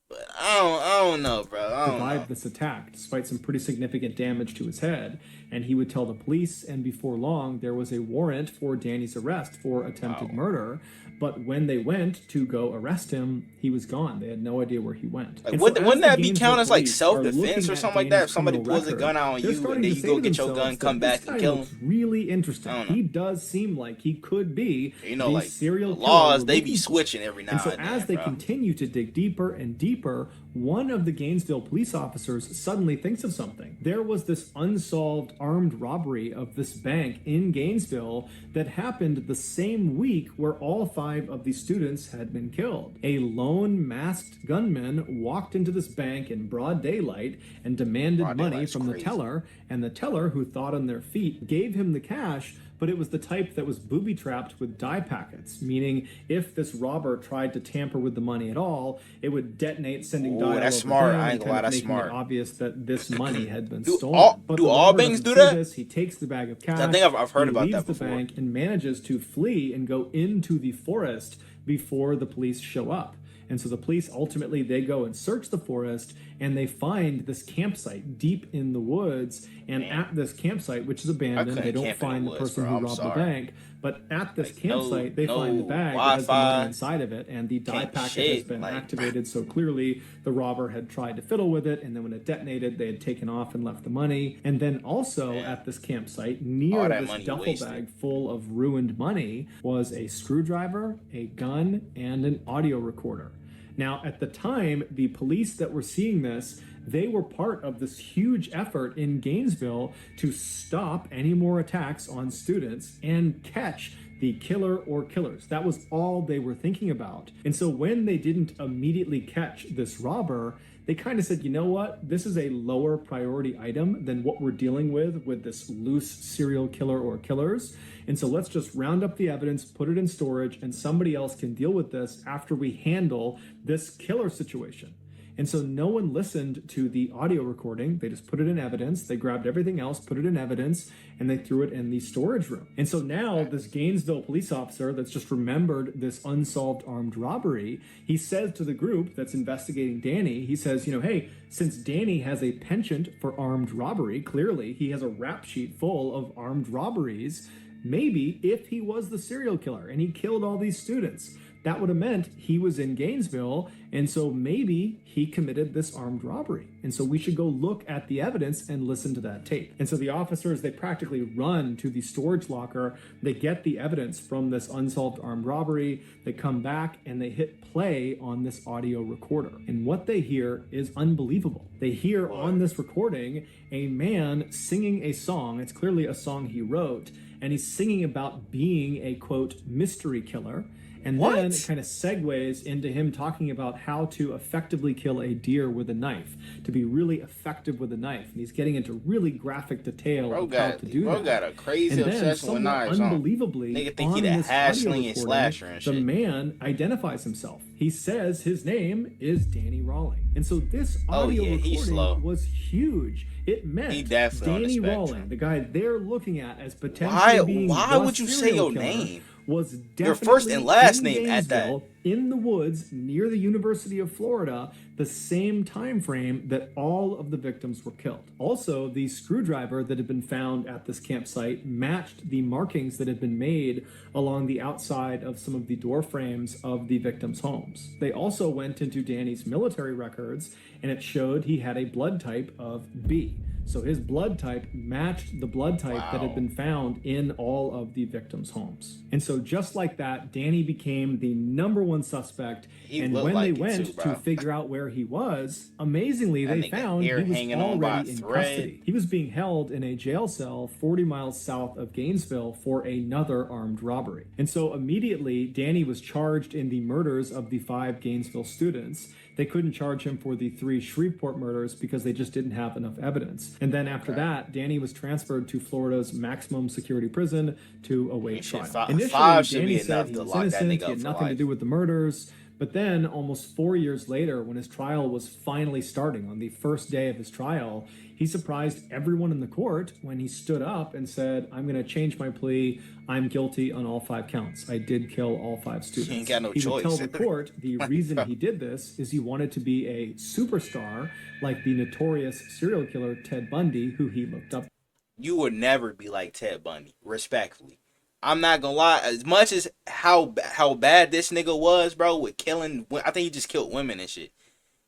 But I don't know, bro. I don't know. Survived this attack despite some pretty significant damage to his head, and he would tell the police, and before long there was a warrant for Danny's arrest for attempted murder. But when they went to go arrest him, he was gone. They had no idea where he went. Like, And so wouldn't as the that be Gainesville counted as like police are self-defense looking or at something like that? Danny's If somebody criminal pulls a record, gun out on they're you and starting then to you say go to get your gun, themselves come that back this and guy kill him. looks really interesting. I don't know. He does seem like he could be the Like serial the killer laws, we're they looking be for. switching every now And so and as then, they bro. continue to dig deeper and deeper, one of the Gainesville police officers suddenly thinks of something. There was this unsolved armed robbery of this bank in Gainesville that happened the same week where all 5 of the students had been killed. A lone masked gunman walked into this bank in broad daylight and demanded Broad money daylight's from the crazy. teller, and the teller, who thought on their feet, gave him the cash, but it was the type that was booby-trapped with dye packets, meaning if this robber tried to tamper with the money at all, it would detonate, sending dye all that's over smart. town I and ain't gonna kind lie, of that's making smart. it obvious that this money had been Do stolen. all- But do the all robber banks doesn't do see that? this. He takes the bag of cash. I think I've heard he about leaves that the before. bank and manages to flee and go into the forest before the police show up. And so the police ultimately, they go and search the forest and they find this campsite deep in the woods. And at this campsite, which is abandoned, couldn't they don't camp in find the the woods, person bro. who I'm robbed the sorry. bank. But at this Like, no- campsite, they find the no bag that has the Wi-Fi. money inside of it, and the dye Can't packet shit, has been like- activated. So clearly, the robber had tried to fiddle with it, and then when it detonated, they had taken off and left the money. And then also at this campsite, near All that this money duffel wasted. bag full of ruined money, was a screwdriver, a gun, and an audio recorder. Now, at the time, the police that were seeing this, they were part of this huge effort in Gainesville to stop any more attacks on students and catch the killer or killers. That was all they were thinking about. And so when they didn't immediately catch this robber, they kind of said, you know what? This is a lower priority item than what we're dealing with this loose serial killer or killers. And so let's just round up the evidence, put it in storage, and somebody else can deal with this after we handle this killer situation. And so no one listened to the audio recording. They just put it in evidence. They grabbed everything else, put it in evidence, and they threw it in the storage room. And so now this Gainesville police officer that's just remembered this unsolved armed robbery, he says to the group that's investigating Danny, he says, you know, hey, since Danny has a penchant for armed robbery, clearly he has a rap sheet full of armed robberies, maybe if he was the serial killer and he killed all these students, that would have meant he was in Gainesville, and so maybe he committed this armed robbery. And so we should go look at the evidence and listen to that tape. And so the officers, they practically run to the storage locker. They get the evidence from this unsolved armed robbery. They come back and they hit play on this audio recorder. And what they hear is unbelievable. They hear on this recording a man singing a song. It's clearly a song he wrote, and he's singing about being a, quote, mystery killer. And What? then it kind of segues into him talking about how to effectively kill a deer with a knife, to be really effective with a knife. And he's getting into really graphic detail of how to do that. Bro got a crazy And then, obsession with somewhat knives, huh? unbelievably, Nigga think he on the this hash audio slinging recording, slasher and the shit. man identifies himself. He says his name is Danny Rawling. And so this audio recording was huge. It meant he definitely Danny on the Rawling, the guy they're looking at as potentially being why the would you say serial your killer, name? was definitely Your first and last in name at that. Gainesville, in the woods near the University of Florida, the same time frame that all of the victims were killed. Also, the screwdriver that had been found at this campsite matched the markings that had been made along the outside of some of the door frames of the victims' homes. They also went into Danny's military records, and it showed he had a blood type of B. So his blood type matched the blood type that had been found in all of the victims' homes. And so just like that, Danny became the #1 suspect. And when they went to figure out where he was, amazingly, they found he was already in custody. He was being held in a jail cell 40 miles south of Gainesville for another armed robbery. And so immediately, Danny was charged in the murders of the 5 Gainesville students. They couldn't charge him for the 3 Shreveport murders because they just didn't have enough evidence. And then after that, Danny was transferred to Florida's maximum security prison to await trial. Initially, Danny said he was innocent, he had nothing to do with the murders. But then, almost 4 years later, when his trial was finally starting, on the first day of his trial, he surprised everyone in the court when he stood up and said, "I'm going to change my plea. I'm guilty on all 5 counts. I did kill all 5 students." He ain't got no choice. He would tell the court the reason he did this is he wanted to be a superstar like the notorious serial killer Ted Bundy, who he looked up to. You would never be like Ted Bundy, respectfully. I'm not gonna lie, as much as how bad this nigga was, bro, with killing, I think he just killed women and shit.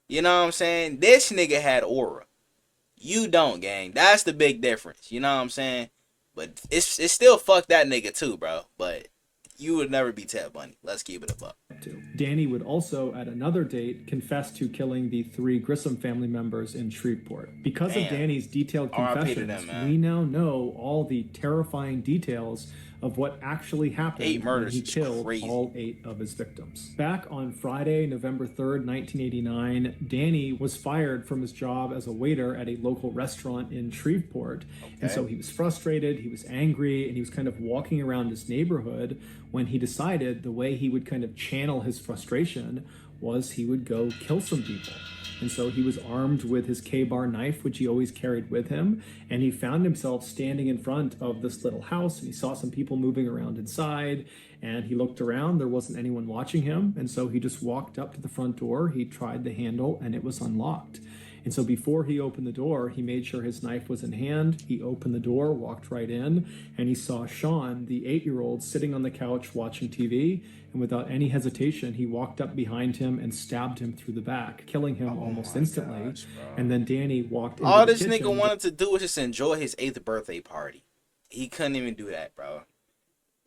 You know what I'm saying? This nigga had aura. You don't, gang. That's the big difference. You know what I'm saying? But it's still fuck that nigga too, bro. But you would never be Ted Bundy. Let's keep it a buck. Danny would also, at another date, confess to killing the 3 Grissom family members in Shreveport. Because of Danny's detailed confessions, we now know all the terrifying details of what actually happened when he killed all 8 of his victims. Back on Friday, November 3rd, 1989, Danny was fired from his job as a waiter at a local restaurant in Shreveport. And so he was frustrated, he was angry, and he was kind of walking around his neighborhood when he decided the way he would kind of channel his frustration was he would go kill some people. And so he was armed with his K-bar knife, which he always carried with him, and he found himself standing in front of this little house, and he saw some people moving around inside, and he looked around. There wasn't anyone watching him, and so he just walked up to the front door. He tried the handle, and it was unlocked. And so before he opened the door, he made sure his knife was in hand. He opened the door, walked right in, and he saw Sean, the 8-year-old, sitting on the couch watching TV. And without any hesitation, he walked up behind him and stabbed him through the back, killing him almost instantly. And then Danny walked into all the this kitchen. Nigga wanted to do was just enjoy his 8th birthday party. He couldn't even do that, bro.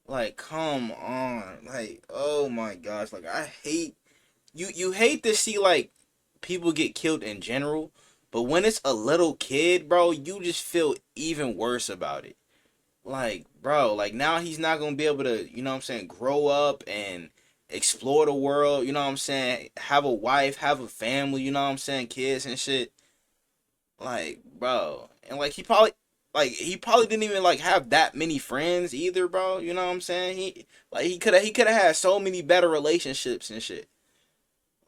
Like, come on. Like, oh my gosh. Like, I hate... You hate to see, like, people get killed in general, but when it's a little kid, bro, you just feel even worse about it. Like, bro, like, now he's not gonna be able to, you know what I'm saying, grow up and explore the world, you know what I'm saying, have a wife, have a family, you know what I'm saying, kids and shit. Like, bro, and like he probably didn't even like have that many friends either, bro, you know what I'm saying. He could have had so many better relationships and shit.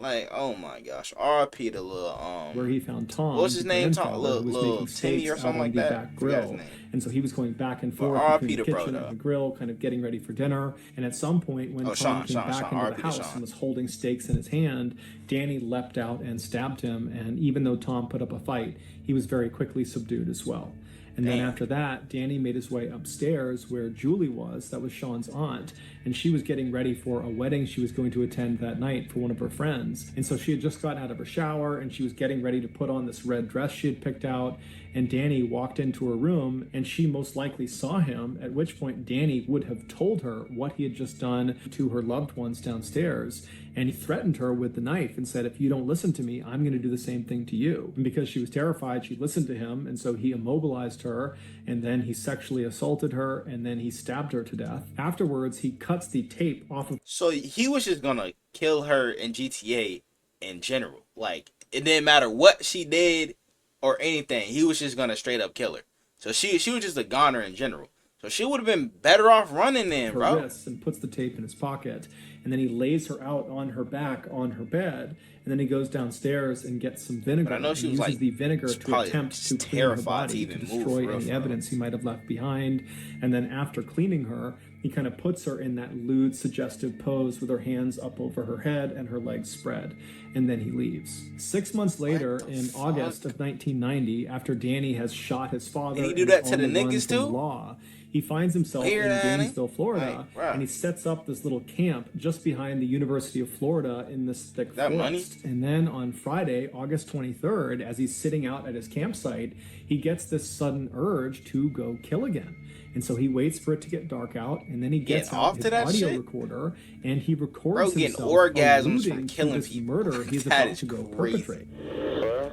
Like, oh my gosh, R.I.P. to little where he found Tom. What's his name? Tom, was little Timmy or something like that. Back grill. And so he was going back and forth between the kitchen and the grill, kind of getting ready for dinner. And at some point, when Tom came back into the house and was holding steaks in his hand, Danny leapt out and stabbed him. And even though Tom put up a fight, he was very quickly subdued as well. And then after that, Danny made his way upstairs where Julie was. That was Sean's aunt. And she was getting ready for a wedding she was going to attend that night for one of her friends. And so she had just gotten out of her shower and she was getting ready to put on this red dress she had picked out. And Danny walked into her room and she most likely saw him, at which point Danny would have told her what he had just done to her loved ones downstairs. And he threatened her with the knife and said, "If you don't listen to me, I'm going to do the same thing to you." And because she was terrified, she listened to him. And so he immobilized her, and then he sexually assaulted her, and then he stabbed her to death. Afterwards, he cut cuts the tape off of. So he was just gonna kill her in GTA in general. Like it didn't matter what she did or anything. He was just gonna straight up kill her. So she was just a goner in general. So she would have been better off running then, her bro. wrists and puts the tape in his pocket, and then he lays her out on her back on her bed, and then he goes downstairs and gets some vinegar. But I know she and was uses like the vinegar to attempt to clean her body to destroy any evidence he might have left behind. And then after cleaning her, he kind of puts her in that lewd, suggestive pose with her hands up over her head and her legs spread, and then he leaves. 6 months later, in August of 1990, after Danny has shot his father, and he do that to the on run niggas from too? law, he finds himself in Gainesville, Florida, and he sets up this little camp just behind the University of Florida in this thick forest. And then on Friday, August 23rd, as he's sitting out at his campsite, he gets this sudden urge to go kill again. And so he waits for it to get dark out, and then he gets out his audio recorder, and he records himself alluding to this murder he's about to go perpetrate. Well,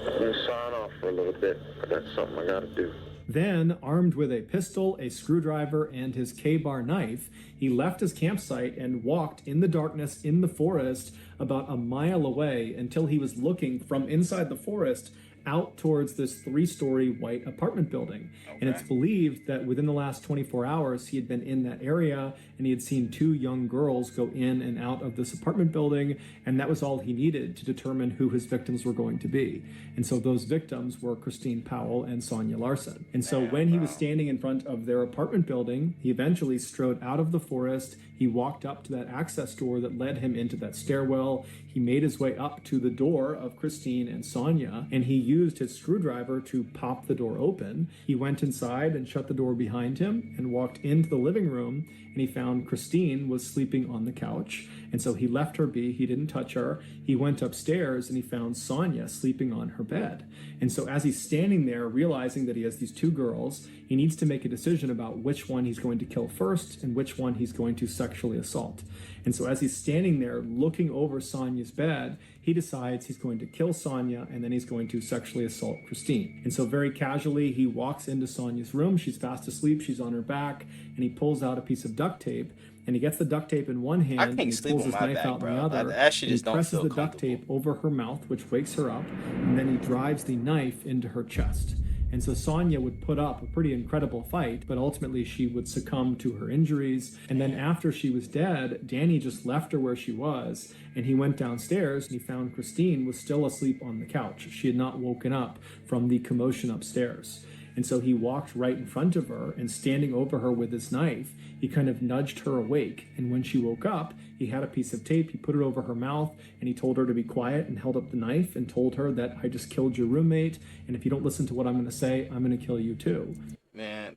I'm going to sign off for a little bit. I got something I got to do. Then, armed with a pistol, a screwdriver, and his K-bar knife, he left his campsite and walked in the darkness in the forest about a mile away until he was looking from inside the forest out towards this 3-story white apartment building. And it's believed that within the last 24 hours, he had been in that area and he had seen 2 young girls go in and out of this apartment building, and that was all he needed to determine who his victims were going to be. And so those victims were Christine Powell and Sonia Larson. And so when he was standing in front of their apartment building, he eventually strode out of the forest. He walked up to that access door that led him into that stairwell. He made his way up to the door of Christine and Sonia, and he used his screwdriver to pop the door open. He went inside and shut the door behind him and walked into the living room, and he found Christine was sleeping on the couch. And so he left her be. He didn't touch her. He went upstairs and he found Sonia sleeping on her bed. And so as he's standing there, realizing that he has these 2 girls, he needs to make a decision about which one he's going to kill first and which one he's going to sexually assault. And so as he's standing there looking over Sonia's bed, he decides he's going to kill Sonia and then he's going to sexually assault Christine. And so very casually, he walks into Sonia's room. She's fast asleep. She's on her back, and he pulls out a piece of duct tape. And he gets the duct tape in one hand, and he pulls his knife out in the other. And he presses the duct tape over her mouth, which wakes her up, and then he drives the knife into her chest. And so Sonia would put up a pretty incredible fight, but ultimately she would succumb to her injuries. And then after she was dead, Danny just left her where she was, and he went downstairs and he found Christine was still asleep on the couch. She had not woken up from the commotion upstairs. And so he walked right in front of her, and standing over her with his knife, he kind of nudged her awake. And when she woke up, he had a piece of tape, he put it over her mouth, and he told her to be quiet and held up the knife and told her that I just killed your roommate, and if you don't listen to what I'm going to say, I'm going to kill you too. Man,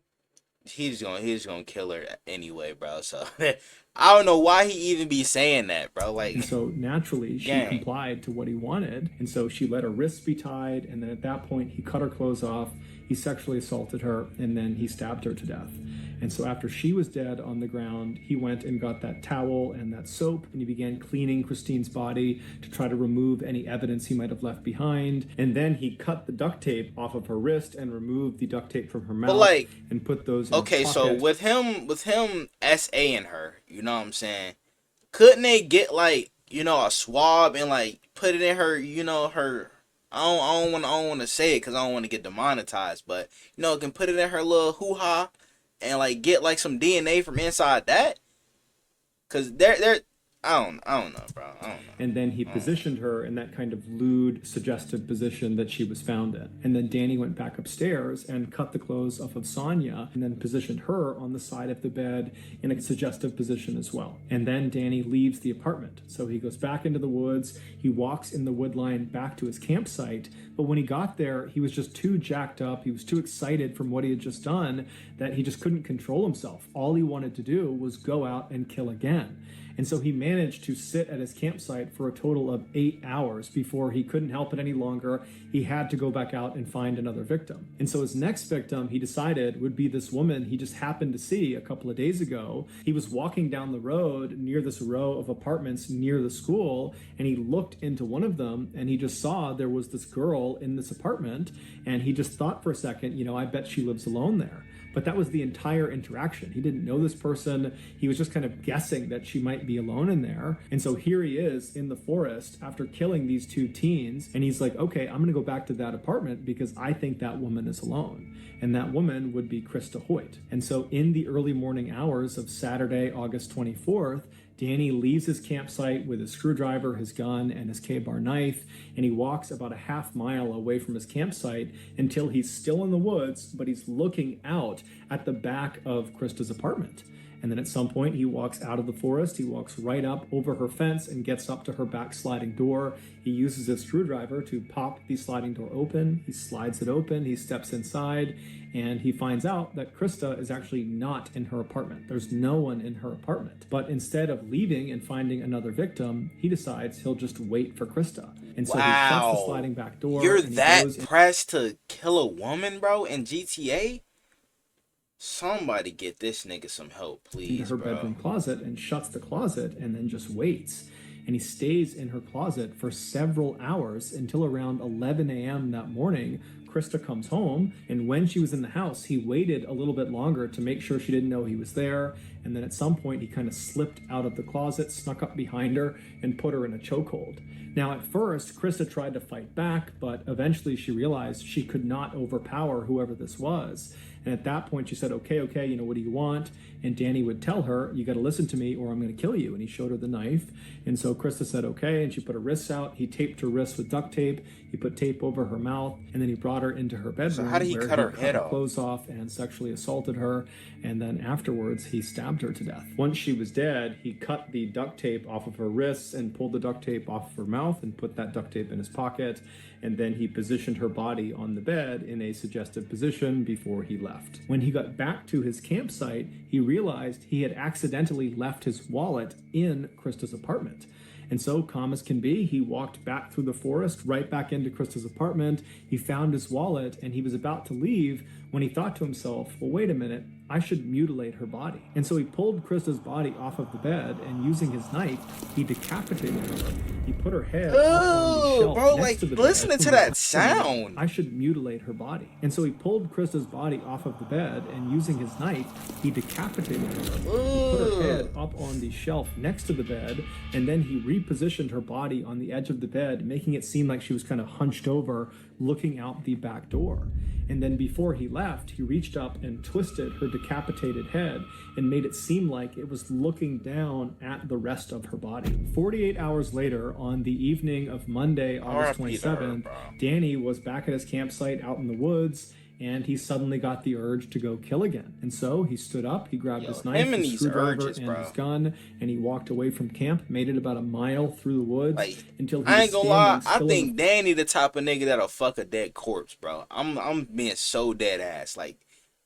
he's gonna kill her anyway, bro. So I don't know why he even be saying that, bro. Like, and so naturally she complied to what he wanted, and so she let her wrists be tied, and then at that point he cut her clothes off, he sexually assaulted her, and then he stabbed her to death. And so after she was dead on the ground, he went and got that towel and that soap, and he began cleaning Christine's body to try to remove any evidence he might have left behind. And then he cut the duct tape off of her wrist and removed the duct tape from her mouth, and put those in okay, his so pocket. with him SA-ing her, you know what I'm saying? Couldn't they get like, you know, a swab and like put it in her, you know, her, I don't want to say it because I don't want to get demonetized, but you know, can put it in her little hoo-ha and like get like some DNA from inside that, cause they're I don't know, bro. I don't know. And then he positioned her in that kind of lewd, suggestive position that she was found in. And then Danny went back upstairs and cut the clothes off of Sonia and then positioned her on the side of the bed in a suggestive position as well. And then Danny leaves the apartment. So he goes back into the woods. He walks in the wood line back to his campsite. But when he got there, he was just too jacked up. He was too excited from what he had just done that he just couldn't control himself. All he wanted to do was go out and kill again. And so he managed to sit at his campsite for a total of 8 hours before he couldn't help it any longer. He had to go back out and find another victim. And so his next victim, he decided, would be this woman he just happened to see a couple of days ago. He was walking down the road near this row of apartments near the school, and he looked into one of them, and he just saw there was this girl in this apartment, and he just thought for a second, I bet she lives alone there. But that was the entire interaction. He didn't know this person. He was just kind of guessing that she might be alone in there. And so here he is in the forest after killing these two teens. And he's like, okay, I'm going to go back to that apartment because I think that woman is alone. And that woman would be Christa Hoyt. And so in the early morning hours of Saturday, August 24th, Danny leaves his campsite with his screwdriver, his gun, and his K-bar knife, and he walks about a half mile away from his campsite until he's still in the woods, but he's looking out at the back of Christa's apartment. And then at some point, he walks out of the forest, he walks right up over her fence and gets up to her back sliding door. He uses his screwdriver to pop the sliding door open. He slides it open, he steps inside, and he finds out that Christa is actually not in her apartment. There's no one in her apartment. But instead of leaving and finding another victim, he decides he'll just wait for Christa. And so he shuts the sliding back door. You're that pressed to kill a woman, bro, in GTA? Somebody get this nigga some help, please, into her bedroom closet and shuts the closet and then just waits. And he stays in her closet for several hours until around 11 a.m. that morning. Christa comes home, and when she was in the house, he waited a little bit longer to make sure she didn't know he was there. And then at some point, he kind of slipped out of the closet, snuck up behind her, and put her in a chokehold. Now, at first, Christa tried to fight back, but eventually she realized she could not overpower whoever this was. And at that point, she said, okay, what do you want? And Danny would tell her, you got to listen to me or I'm going to kill you. And he showed her the knife. And so Christa said, okay. And she put her wrists out. He taped her wrists with duct tape. He put tape over her mouth. And then he brought her into her bedroom. So how did he cut her head off? Clothes off and sexually assaulted her. And then afterwards, he stabbed her to death. Once she was dead, he cut the duct tape off of her wrists and pulled the duct tape off of her mouth and put that duct tape in his pocket. And then he positioned her body on the bed in a suggestive position before he left. When he got back to his campsite, he realized he had accidentally left his wallet in Christa's apartment. And so, calm as can be, he walked back through the forest, right back into Christa's apartment. He found his wallet, and he was about to leave when he thought to himself, well, wait a minute, I should mutilate her body. And so he pulled Christa's body off of the bed, and using his knife, he decapitated her. He put her head up on the shelf bro, next to the listening bed. to that sound. I should mutilate her body. And so he pulled Christa's body off of the bed, and using his knife, he decapitated her. He put her head up on the shelf next to the bed, and then he repositioned her body on the edge of the bed, making it seem like she was kind of hunched over, looking out the back door. And then before he left, he reached up and twisted her decapitated head and made it seem like it was looking down at the rest of her body. 48 hours later, on the evening of Monday, August 27th, Danny was back at his campsite out in the woods, and he suddenly got the urge to go kill again. And so he stood up, he grabbed his knife, his screwdriver, and his gun, and he walked away from camp, made it about a mile through the woods until he I ain't gonna lie, I still think Danny the type of nigga that'll fuck a dead corpse, bro. I'm being so dead ass. Like,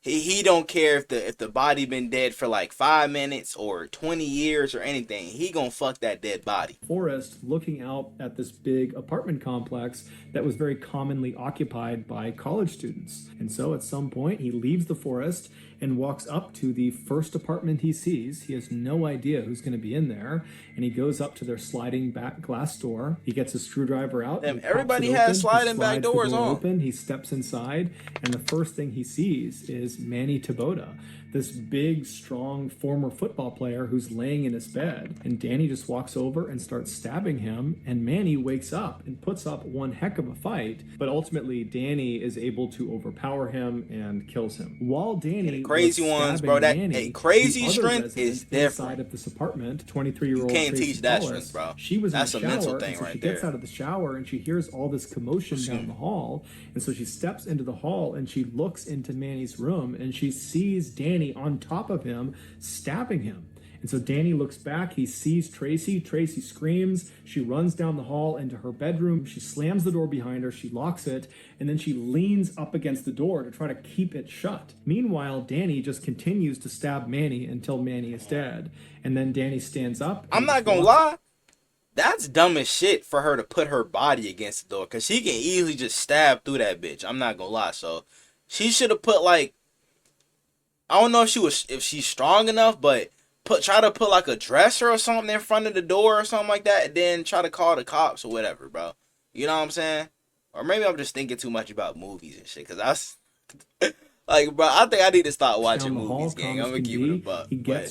he don't care if the body been dead for like 5 minutes or 20 years or anything. He gonna fuck that dead body. Forest, looking out at this big apartment complex that was very commonly occupied by college students. And so at some point he leaves the forest and walks up to the first apartment he sees. He has no idea who's going to be in there, and he goes up to their sliding back glass door. He gets his screwdriver out. Damn, everybody has sliding back doors on. Open. He steps inside, and the first thing he sees is Manny Taboda, this big, strong former football player who's laying in his bed. And Danny just walks over and starts stabbing him, and Manny wakes up and puts up one heck of a fight, but ultimately Danny is able to overpower him and kills him. While Danny crazy ones, bro, that crazy strength is different. Inside of this apartment, 23-year-old you can't Tracy teach that Wallace, strength, bro. she was That's in the a shower, mental thing and so right she gets there. out of the shower and she hears all this commotion down the hall, and so she steps into the hall and she looks into Manny's room and she sees Danny on top of him stabbing him. And so Danny looks back, he sees Tracy. Tracy screams. She runs down the hall into her bedroom. She slams the door behind her. She locks it. And then she leans up against the door to try to keep it shut. Meanwhile, Danny just continues to stab Manny until Manny is dead. And then Danny stands up. I'm not gonna lie. That's dumb as shit for her to put her body against the door, because she can easily just stab through that bitch. I'm not gonna lie. So she should have put like, I don't know if she's strong enough, but try to put like a dresser or something in front of the door or something like that, and then try to call the cops or whatever, bro. You know what I'm saying? Or maybe I'm just thinking too much about movies and shit, because I was like, bro, I think I need to start watching movies, gang. I'm gonna keep it a buck.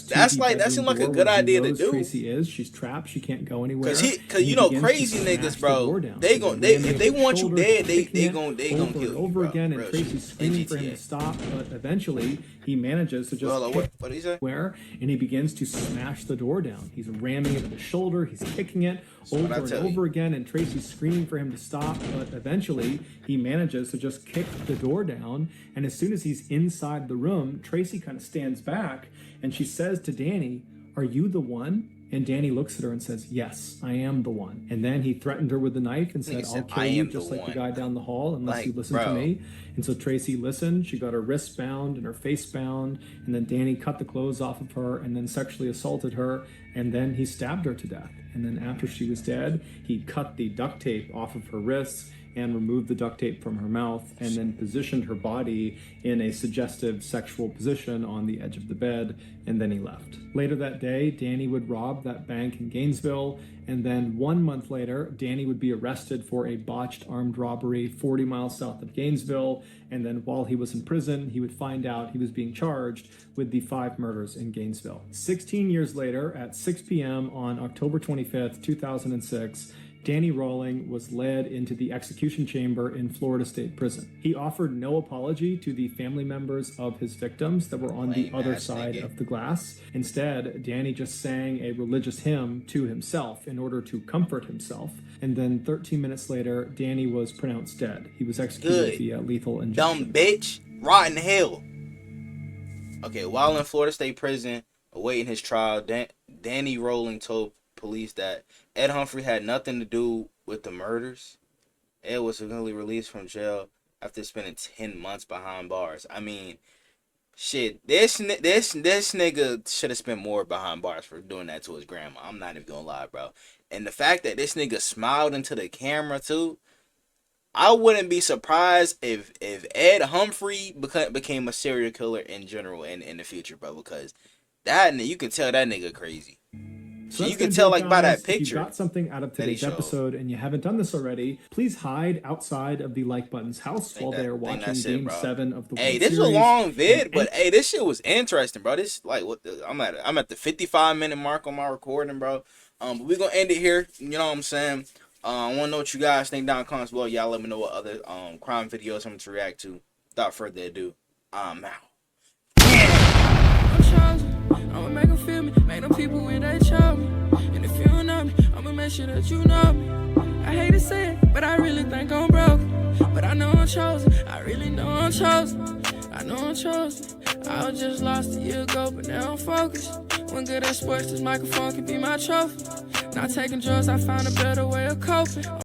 That seemed like a good idea to do. Tracy is. She's trapped. She can't go anywhere. Cause you know, crazy niggas, bro. If they want you dead, they gonna kill you over again. And real Tracy's screaming for him to stop, but eventually he manages to just what did he say? And he begins to smash the door down. He's ramming it with his shoulder. He's kicking it over and over again. And Tracy's screaming for him to stop, but eventually he manages to just kick the door down. And as soon as he's inside the room, Tracy kind of stands back and she says to Danny, "Are you the one?" And Danny looks at her and says, "Yes, I am the one." And then he threatened her with the knife and said, "I'll kill you just like the guy down the hall unless you listen to me." And so Tracy listened. She got her wrists bound and her face bound. And then Danny cut the clothes off of her and then sexually assaulted her. And then he stabbed her to death. And then after she was dead, he cut the duct tape off of her wrists and removed the duct tape from her mouth, and then positioned her body in a suggestive sexual position on the edge of the bed, and then he left. Later that day, Danny would rob that bank in Gainesville, and then 1 month later, Danny would be arrested for a botched armed robbery 40 miles south of Gainesville, and then while he was in prison, he would find out he was being charged with the 5 murders in Gainesville. 16 years later, at 6 p.m. on October 25th, 2006, Danny Rawling was led into the execution chamber in Florida State Prison. He offered no apology to the family members of his victims that were on the other side of the glass. Instead, Danny just sang a religious hymn to himself in order to comfort himself. And then 13 minutes later, Danny was pronounced dead. He was executed via lethal injection. Dumb bitch. Rot in hell. Okay, while in Florida State Prison, awaiting his trial, Danny Rawling told police that Ed Humphrey had nothing to do with the murders. Ed was subsequently released from jail after spending 10 months behind bars. I mean, shit, this nigga should have spent more behind bars for doing that to his grandma. I'm not even gonna lie, bro. And the fact that this nigga smiled into the camera too, I wouldn't be surprised if Ed Humphrey became a serial killer in general in the future, bro. Because that, you can tell that nigga crazy. So you can tell, like, by that picture. If you got something out of today's episode and you haven't done this already, please hide outside of the like button's house while they are watching Game 7 of the World Series. Hey, this is a long vid, but hey, this shit was interesting, bro. This, like, I'm at the 55-minute mark on my recording, bro. But we're gonna end it here. You know what I'm saying? I want to know what you guys think down in the comments below. Y'all let me know what other crime videos I'm going to react to. Without further ado, I'm out. I'ma make them feel me, make them people when they chow me. And if you don't know me, I'ma make sure that you know me. I hate to say it, but I really think I'm broke. But I know I'm chosen, I really know I'm chosen. I know I'm chosen. I was just lost a year ago, but now I'm focused. When good at sports, this microphone can be my trophy. Not taking drugs, I found a better way of coping.